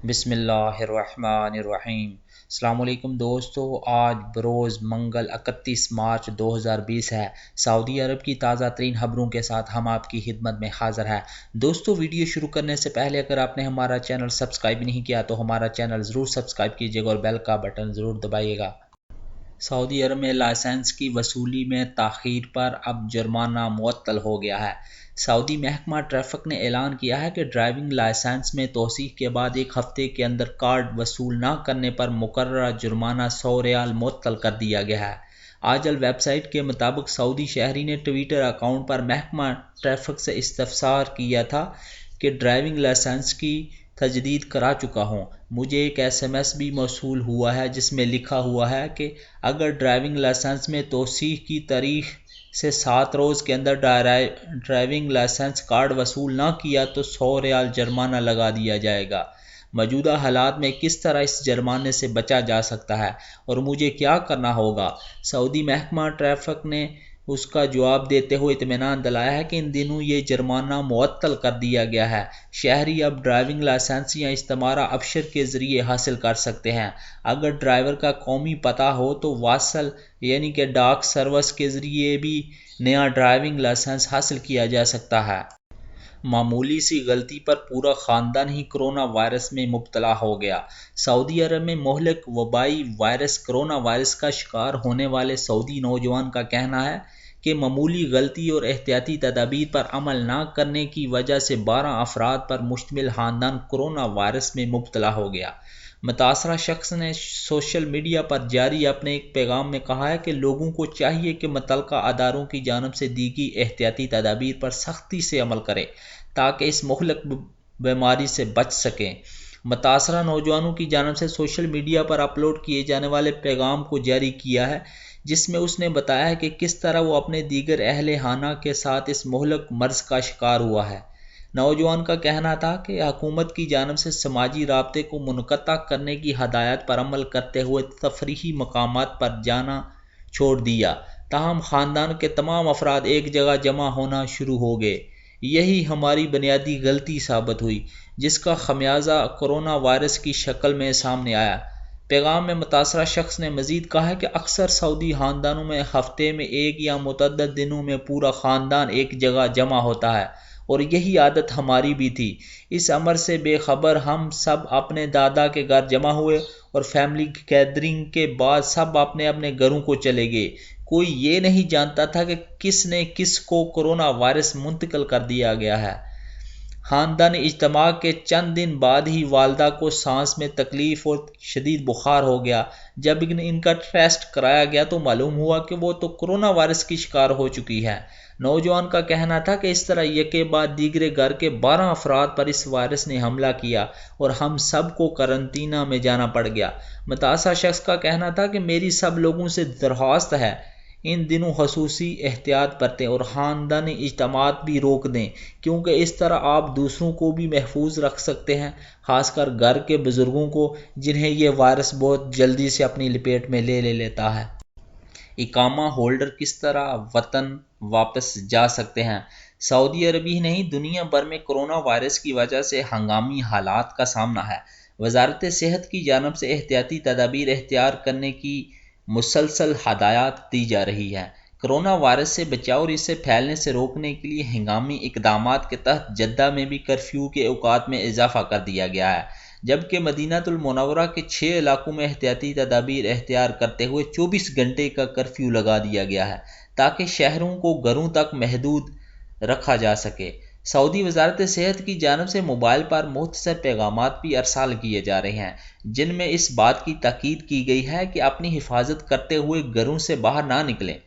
بسم اللہ الرحمن الرحیم۔ السلام علیکم دوستو، آج بروز منگل 31 مارچ 2020 ہے۔ سعودی عرب کی تازہ ترین خبروں کے ساتھ ہم آپ کی خدمت میں حاضر ہیں۔ دوستو، ویڈیو شروع کرنے سے پہلے اگر آپ نے ہمارا چینل سبسکرائب نہیں کیا تو ہمارا چینل ضرور سبسکرائب کیجیے گا اور بیل کا بٹن ضرور دبائیے گا۔ سعودی عرب میں لائسنس کی وصولی میں تاخیر پر اب جرمانہ معطل ہو گیا ہے۔ سعودی محکمہ ٹریفک نے اعلان کیا ہے کہ ڈرائیونگ لائسنس میں توثیق کے بعد ایک ہفتے کے اندر کارڈ وصول نہ کرنے پر مقررہ جرمانہ 100 ریال معطل کر دیا گیا ہے۔ آج ویب سائٹ کے مطابق سعودی شہری نے ٹویٹر اکاؤنٹ پر محکمہ ٹریفک سے استفسار کیا تھا کہ ڈرائیونگ لائسنس کی تجدید کرا چکا ہوں، مجھے ایک ایس ایم ایس بھی موصول ہوا ہے جس میں لکھا ہوا ہے کہ اگر ڈرائیونگ لائسنس میں توثیق کی تاریخ سے 7 روز کے اندر ڈرائیونگ لائسنس کارڈ وصول نہ کیا تو 100 ریال جرمانہ لگا دیا جائے گا۔ موجودہ حالات میں کس طرح اس جرمانے سے بچا جا سکتا ہے اور مجھے کیا کرنا ہوگا؟ سعودی محکمہ ٹریفک نے اس کا جواب دیتے ہوئے اطمینان دلایا ہے کہ ان دنوں یہ جرمانہ معطل کر دیا گیا ہے۔ شہری اب ڈرائیونگ لائسنس یا استمارہ ابشر کے ذریعے حاصل کر سکتے ہیں۔ اگر ڈرائیور کا قومی پتہ ہو تو واصل یعنی کہ ڈاک سروس کے ذریعے بھی نیا ڈرائیونگ لائسنس حاصل کیا جا سکتا ہے۔ معمولی سی غلطی پر پورا خاندان ہی کرونا وائرس میں مبتلا ہو گیا۔ سعودی عرب میں مہلک وبائی وائرس کرونا وائرس کا شکار ہونے والے سعودی نوجوان کا کہنا ہے کہ معمولی غلطی اور احتیاطی تدابیر پر عمل نہ کرنے کی وجہ سے 12 افراد پر مشتمل خاندان کرونا وائرس میں مبتلا ہو گیا۔ متاثرہ شخص نے سوشل میڈیا پر جاری اپنے ایک پیغام میں کہا ہے کہ لوگوں کو چاہیے کہ متعلقہ اداروں کی جانب سے دی گئی احتیاطی تدابیر پر سختی سے عمل کریں تاکہ اس مہلک بیماری سے بچ سکیں۔ متاثرہ نوجوانوں کی جانب سے سوشل میڈیا پر اپلوڈ کیے جانے والے پیغام کو جاری کیا ہے جس میں اس نے بتایا ہے کہ کس طرح وہ اپنے دیگر اہل خانہ کے ساتھ اس مہلک مرض کا شکار ہوا ہے۔ نوجوان کا کہنا تھا کہ حکومت کی جانب سے سماجی رابطے کو منقطع کرنے کی ہدایات پر عمل کرتے ہوئے تفریحی مقامات پر جانا چھوڑ دیا، تاہم خاندان کے تمام افراد ایک جگہ جمع ہونا شروع ہو گئے۔ یہی ہماری بنیادی غلطی ثابت ہوئی جس کا خمیازہ کرونا وائرس کی شکل میں سامنے آیا۔ پیغام میں متاثرہ شخص نے مزید کہا ہے کہ اکثر سعودی خاندانوں میں ہفتے میں ایک یا متعدد دنوں میں پورا خاندان ایک جگہ جمع ہوتا ہے اور یہی عادت ہماری بھی تھی۔ اس امر سے بے خبر ہم سب اپنے دادا کے گھر جمع ہوئے اور فیملی گیدرنگ کے بعد سب اپنے اپنے گھروں کو چلے گئے۔ کوئی یہ نہیں جانتا تھا کہ کس نے کس کو کرونا وائرس منتقل کر دیا گیا ہے۔ خاندانی اجتماع کے چند دن بعد ہی والدہ کو سانس میں تکلیف اور شدید بخار ہو گیا۔ جب ان کا ٹیسٹ کرایا گیا تو معلوم ہوا کہ وہ تو کرونا وائرس کی شکار ہو چکی ہے۔ نوجوان کا کہنا تھا کہ اس طرح یکے بعد دیگرے گھر کے 12 افراد پر اس وائرس نے حملہ کیا اور ہم سب کو قرنطینہ میں جانا پڑ گیا۔ متاثرہ شخص کا کہنا تھا کہ میری سب لوگوں سے درخواست ہے ان دنوں خصوصی احتیاط برتیں اور خاندانی اجتماعات بھی روک دیں کیونکہ اس طرح آپ دوسروں کو بھی محفوظ رکھ سکتے ہیں، خاص کر گھر کے بزرگوں کو جنہیں یہ وائرس بہت جلدی سے اپنی لپیٹ میں لے لیتا ہے۔ اقامہ ہولڈر کس طرح وطن واپس جا سکتے ہیں؟ سعودی عرب ہی نہیں، دنیا بھر میں کرونا وائرس کی وجہ سے ہنگامی حالات کا سامنا ہے۔ وزارت صحت کی جانب سے احتیاطی تدابیر اختیار کرنے کی مسلسل ہدایات دی جا رہی ہیں۔ کرونا وائرس سے بچاؤ اور اسے پھیلنے سے روکنے کے لیے ہنگامی اقدامات کے تحت جدہ میں بھی کرفیو کے اوقات میں اضافہ کر دیا گیا ہے، جبکہ مدینہ المنورہ کے 6 علاقوں میں احتیاطی تدابیر اختیار کرتے ہوئے 24 گھنٹے کا کرفیو لگا دیا گیا ہے تاکہ شہریوں کو گھروں تک محدود رکھا جا سکے۔ سعودی وزارت صحت کی جانب سے موبائل پر مختصر پیغامات بھی ارسال کیے جا رہے ہیں جن میں اس بات کی تاکید کی گئی ہے کہ اپنی حفاظت کرتے ہوئے گھروں سے باہر نہ نکلیں۔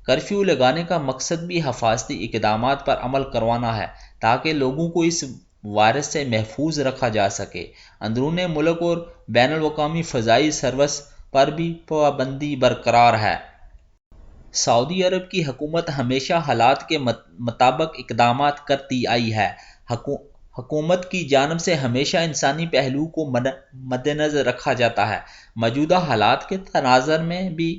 کرفیو لگانے کا مقصد بھی حفاظتی اقدامات پر عمل کروانا ہے تاکہ لوگوں کو اس وائرس سے محفوظ رکھا جا سکے۔ اندرون ملک اور بین الاقوامی فضائی سروس پر بھی پابندی برقرار ہے۔ سعودی عرب کی حکومت ہمیشہ حالات کے مطابق اقدامات کرتی آئی ہے۔ حکومت کی جانب سے ہمیشہ انسانی پہلو کو مد نظر رکھا جاتا ہے۔ موجودہ حالات کے تناظر میں بھی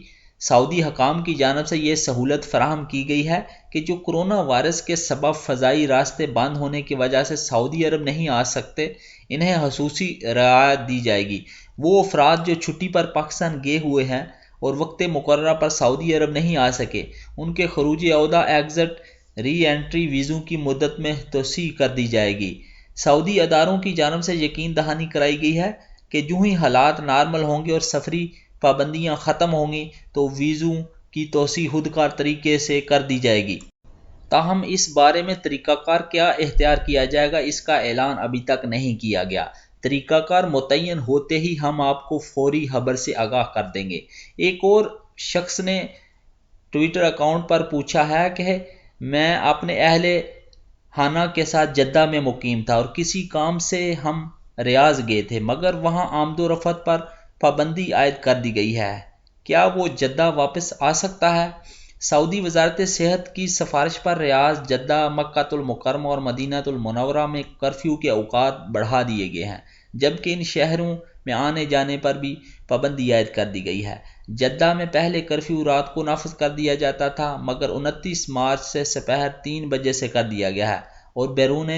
سعودی حکام کی جانب سے یہ سہولت فراہم کی گئی ہے کہ جو کرونا وائرس کے سبب فضائی راستے بند ہونے کی وجہ سے سعودی عرب نہیں آ سکتے، انہیں خصوصی رعایت دی جائے گی۔ وہ افراد جو چھٹی پر پاکستان گئے ہوئے ہیں اور وقت مقررہ پر سعودی عرب نہیں آ سکے، ان کے خروج عودہ ایگزٹ ری انٹری ویزوں کی مدت میں توسیع کر دی جائے گی۔ سعودی اداروں کی جانب سے یقین دہانی کرائی گئی ہے کہ جو ہی حالات نارمل ہوں گے اور سفری پابندیاں ختم ہوں گی تو ویزوں کی توسیع خودکار طریقے سے کر دی جائے گی۔ تاہم اس بارے میں طریقہ کار کیا اختیار کیا جائے گا، اس کا اعلان ابھی تک نہیں کیا گیا۔ طریقہ کار متعین ہوتے ہی ہم آپ کو فوری خبر سے آگاہ کر دیں گے۔ ایک اور شخص نے ٹویٹر اکاؤنٹ پر پوچھا ہے کہ میں اپنے اہل خانہ کے ساتھ جدہ میں مقیم تھا اور کسی کام سے ہم ریاض گئے تھے، مگر وہاں آمد و رفت پر پابندی عائد کر دی گئی ہے، کیا وہ جدہ واپس آ سکتا ہے؟ سعودی وزارت صحت کی سفارش پر ریاض، جدہ، مکہ المکرمہ اور مدینہ المنورہ میں کرفیو کے اوقات بڑھا دیے گئے ہیں، جبکہ ان شہروں میں آنے جانے پر بھی پابندی عائد کر دی گئی ہے۔ جدہ میں پہلے کرفیو رات کو نافذ کر دیا جاتا تھا، مگر 29 مارچ سے سپہر 3 بجے سے کر دیا گیا ہے اور بیرون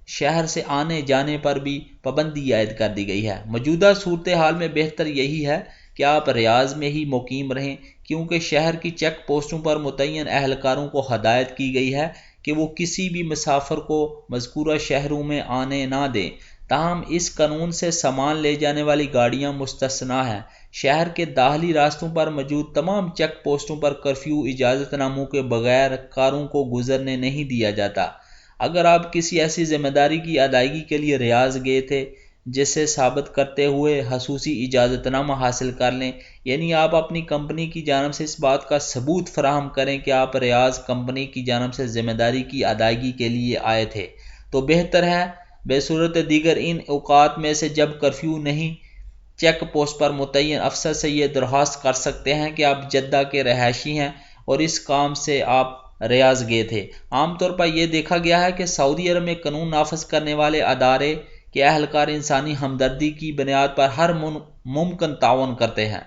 شہر سے آنے جانے پر بھی پابندی عائد کر دی گئی ہے۔ موجودہ صورتحال میں بہتر یہی ہے کہ آپ ریاض میں ہی مقیم رہیں، کیونکہ شہر کی چیک پوسٹوں پر متعین اہلکاروں کو ہدایت کی گئی ہے کہ وہ کسی بھی مسافر کو مذکورہ شہروں میں آنے نہ دیں۔ تاہم اس قانون سے سامان لے جانے والی گاڑیاں مستثنیٰ ہیں۔ شہر کے داخلی راستوں پر موجود تمام چیک پوسٹوں پر کرفیو اجازت ناموں کے بغیر کاروں کو گزرنے نہیں دیا جاتا۔ اگر آپ کسی ایسی ذمہ داری کی ادائیگی کے لیے ریاض گئے تھے جسے ثابت کرتے ہوئے خصوصی اجازت نامہ حاصل کر لیں، یعنی آپ اپنی کمپنی کی جانب سے اس بات کا ثبوت فراہم کریں کہ آپ ریاض کمپنی کی جانب سے ذمہ داری کی ادائیگی کے لیے آئے تھے، تو بہتر ہے۔ بصورت دیگر ان اوقات میں سے جب کرفیو نہیں، چیک پوسٹ پر متعین افسر سے یہ درخواست کر سکتے ہیں کہ آپ جدہ کے رہائشی ہیں اور اس کام سے آپ ریاض گئے تھے۔ عام طور پر یہ دیکھا گیا ہے کہ سعودی عرب میں قانون نافذ کرنے والے ادارے کے اہلکار انسانی ہمدردی کی بنیاد پر ہر ممکن تعاون کرتے ہیں۔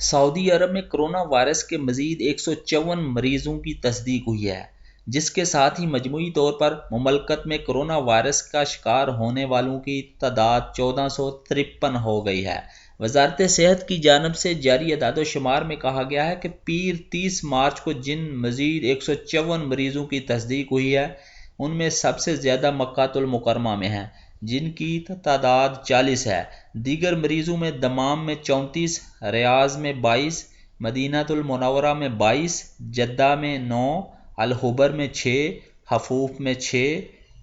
سعودی عرب میں کرونا وائرس کے مزید 154 مریضوں کی تصدیق ہوئی ہے، جس کے ساتھ ہی مجموعی طور پر مملکت میں کرونا وائرس کا شکار ہونے والوں کی تعداد 1453 ہو گئی ہے۔ وزارت صحت کی جانب سے جاری اعداد و شمار میں کہا گیا ہے کہ پیر 30 مارچ کو جن مزید 154 مریضوں کی تصدیق ہوئی ہے، ان میں سب سے زیادہ مکہ المکرمہ میں ہیں، جن کی تعداد 40 ہے۔ دیگر مریضوں میں دمام میں 34، ریاض میں 22، مدینہ المنورہ میں 22، جدہ میں 9، الخبر میں 6، حفوف میں 6،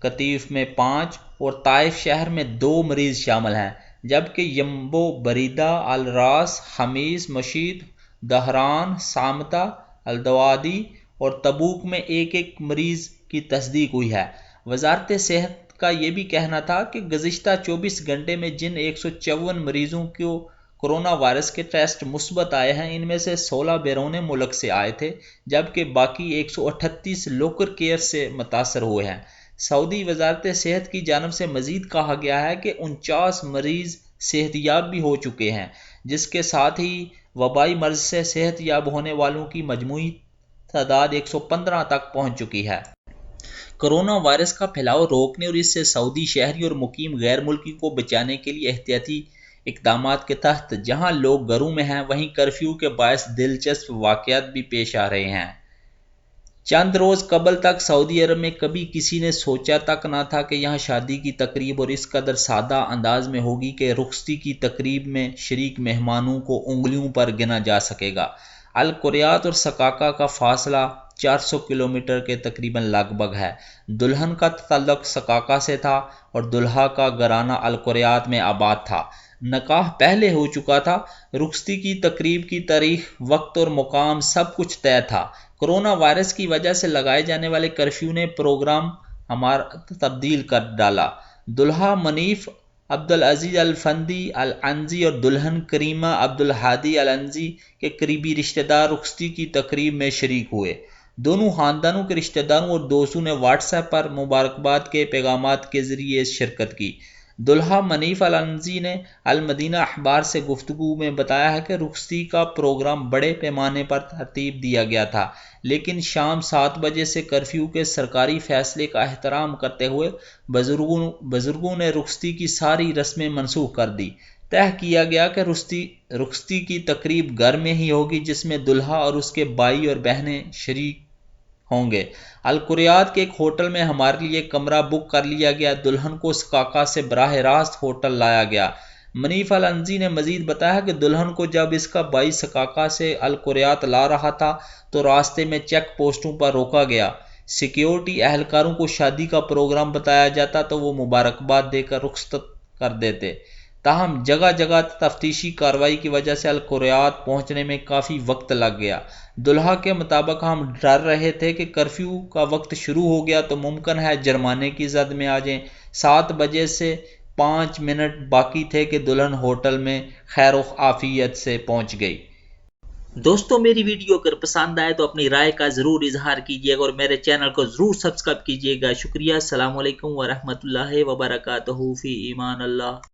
قطیف میں 5 اور طائف شہر میں 2 مریض شامل ہیں، جبکہ یمبو، بریدہ، الراس، خمیس، مشید، دہران، سامتہ، الدوادی اور تبوک میں ایک ایک مریض کی تصدیق ہوئی ہے۔ وزارت صحت کا یہ بھی کہنا تھا کہ گزشتہ 24 گھنٹے میں جن 154 مریضوں کو کرونا وائرس کے ٹیسٹ مثبت آئے ہیں، ان میں سے 16 بیرون ملک سے آئے تھے، جبکہ باقی 138 لوکل کیئر سے متاثر ہوئے ہیں۔ سعودی وزارت صحت کی جانب سے مزید کہا گیا ہے کہ 49 مریض صحت یاب بھی ہو چکے ہیں، جس کے ساتھ ہی وبائی مرض سے صحت یاب ہونے والوں کی مجموعی تعداد 115 تک پہنچ چکی ہے۔ کرونا وائرس کا پھیلاؤ روکنے اور اس سے سعودی شہری اور مقیم غیر ملکی کو بچانے کے لیے احتیاطی اقدامات کے تحت جہاں لوگ گھروں میں ہیں، وہیں کرفیو کے باعث دلچسپ واقعات بھی پیش آ رہے ہیں۔ چند روز قبل تک سعودی عرب میں کبھی کسی نے سوچا تک نہ تھا کہ یہاں شادی کی تقریب اور اس قدر سادہ انداز میں ہوگی کہ رخصتی کی تقریب میں شریک مہمانوں کو انگلیوں پر گنا جا سکے گا۔ القریات اور سکاکا کا فاصلہ 400 کلومیٹر کے تقریباً لگ بھگ ہے۔ دلہن کا تعلق سکاکا سے تھا اور دلہا کا گھرانہ القریات میں آباد تھا۔ نکاح پہلے ہو چکا تھا۔ رخصتی کی تقریب کی تاریخ، وقت اور مقام سب کچھ طے تھا۔ کرونا وائرس کی وجہ سے لگائے جانے والے کرفیو نے پروگرام ہمارا تبدیل کر ڈالا۔ دلہا منیف عبدالعزیز الفندی العنزی اور دلہن کریمہ عبدالہادی العنزی کے قریبی رشتہ دار رخصتی کی تقریب میں شریک ہوئے۔ دونوں خاندانوں کے رشتہ داروں اور دوستوں نے واٹس ایپ پر مبارکباد کے پیغامات کے ذریعے شرکت کی۔ دلہا منیف العنزی نے المدینہ اخبار سے گفتگو میں بتایا ہے کہ رخصتی کا پروگرام بڑے پیمانے پر ترتیب دیا گیا تھا، لیکن شام 7 بجے سے کرفیو کے سرکاری فیصلے کا احترام کرتے ہوئے بزرگوں نے رخصتی کی ساری رسمیں منسوخ کر دی۔ طے کیا گیا کہ رخصتی کی تقریب گھر میں ہی ہوگی، جس میں دلہا اور اس کے بھائی اور بہنیں شریک ہوں گے۔ القریات کے ایک ہوٹل میں ہمارے لیے کمرہ بک کر لیا گیا، دلہن کو سکاکا سے براہ راست ہوٹل لایا گیا۔ منیف العنزی نے مزید بتایا کہ دلہن کو جب اس کا بھائی سکاکا سے القریات لا رہا تھا تو راستے میں چیک پوسٹوں پر روکا گیا۔ سیکیورٹی اہلکاروں کو شادی کا پروگرام بتایا جاتا تو وہ مبارکباد دے کر رخصت کر دیتے، تاہم جگہ جگہ تفتیشی کارروائی کی وجہ سے القریات پہنچنے میں کافی وقت لگ گیا۔ دلہا کے مطابق ہم ڈر رہے تھے کہ کرفیو کا وقت شروع ہو گیا تو ممکن ہے جرمانے کی زد میں آ جائیں۔ 7 بجے سے 5 منٹ باقی تھے کہ دلہن ہوٹل میں خیر و عافیت سے پہنچ گئی۔ دوستو میری ویڈیو اگر پسند آئے تو اپنی رائے کا ضرور اظہار کیجیے گا اور میرے چینل کو ضرور سبسکرائب کیجیے گا۔ شکریہ۔ السلام علیکم ورحمۃ اللہ وبرکاتہ۔ فی امان اللہ۔